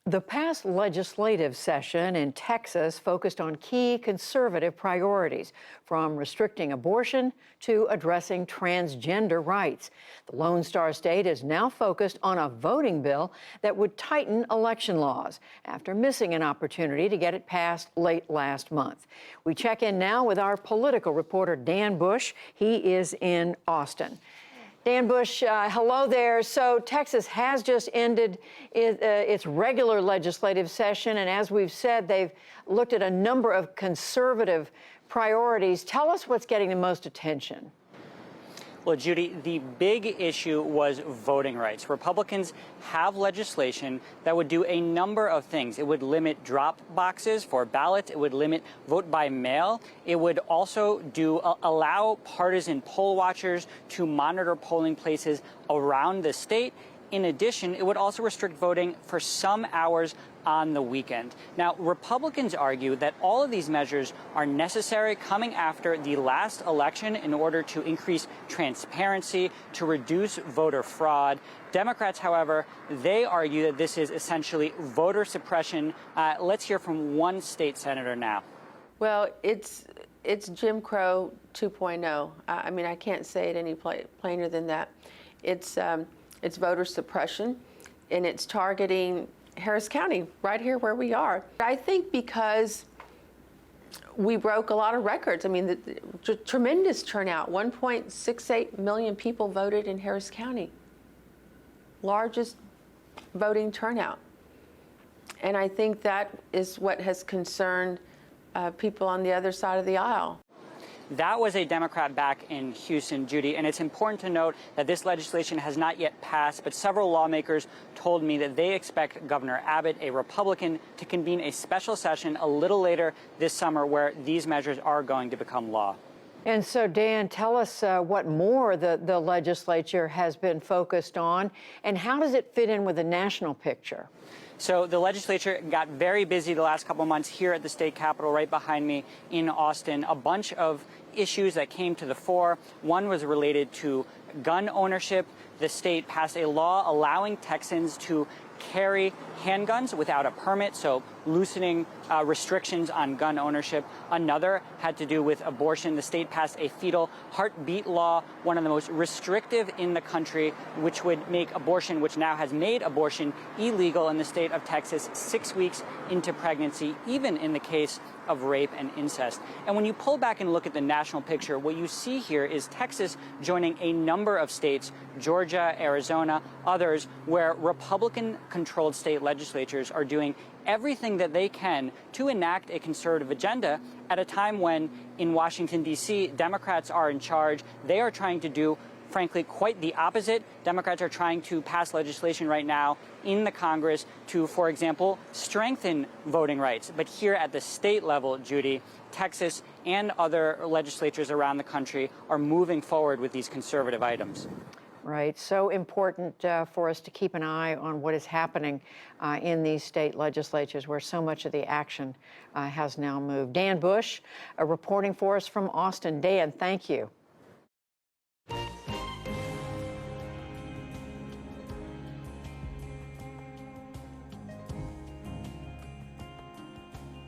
The past legislative session in Texas focused on key conservative priorities, from restricting abortion to addressing transgender rights. The Lone Star State is now focused on a voting bill that would tighten election laws after missing an opportunity to get it passed late last month. We check in now with our political reporter, Dan Bush. He is in Austin. Dan Bush, hello there. So Texas has just ended its regular legislative session, and as we've said, they've looked at a number of conservative priorities. Tell us what's getting the most attention. Well, Judy, the big issue was voting rights. Republicans have legislation that would do a number of things. It would limit drop boxes for ballots. It would limit vote by mail. It would also allow partisan poll watchers to monitor polling places around the state. In addition, it would also restrict voting for some hours on the weekend. Now, Republicans argue that all of these measures are necessary coming after the last election in order to increase transparency, to reduce voter fraud. Democrats, however, they argue that this is essentially voter suppression. Let's hear from one state senator now. Well, it's Jim Crow 2.0. I mean, I can't say it any plainer than that. It's voter suppression, and it's targeting Harris County, right here where we are. I think because we broke a lot of records. I mean, the tremendous turnout. 1.68 million people voted in Harris County. Largest voting turnout. And I think that is what has concerned people on the other side of the aisle. That was a Democrat back in Houston, Judy, and it's important to note that this legislation has not yet passed, but several lawmakers told me that they expect Governor Abbott, a Republican, to convene a special session a little later this summer where these measures are going to become law. And so, Dan, tell us what more the legislature has been focused on, and how does it fit in with the national picture? So the legislature got very busy the last couple of months here at the state capitol right behind me in Austin. A bunch of issues that came to the fore. One was related to gun ownership. The state passed a law allowing Texans to carry handguns without a permit, so loosening restrictions on gun ownership. Another had to do with abortion. The state passed a fetal heartbeat law, one of the most restrictive in the country, which would make abortion, which now has made abortion illegal in the state of Texas 6 weeks into pregnancy, even in the case of rape and incest. And when you pull back and look at the national picture, what you see here is Texas joining a number of states, Georgia, Arizona, others, where Republican-controlled state legislatures are doing everything that they can to enact a conservative agenda at a time when in Washington, D.C., Democrats are in charge. They are trying to do, frankly, quite the opposite. Democrats are trying to pass legislation right now in the Congress to, for example, strengthen voting rights. But here at the state level, Judy, Texas and other legislatures around the country are moving forward with these conservative items. Right. So important for us to keep an eye on what is happening in these state legislatures where so much of the action has now moved. Dan Bush, reporting for us from Austin. Dan, thank you.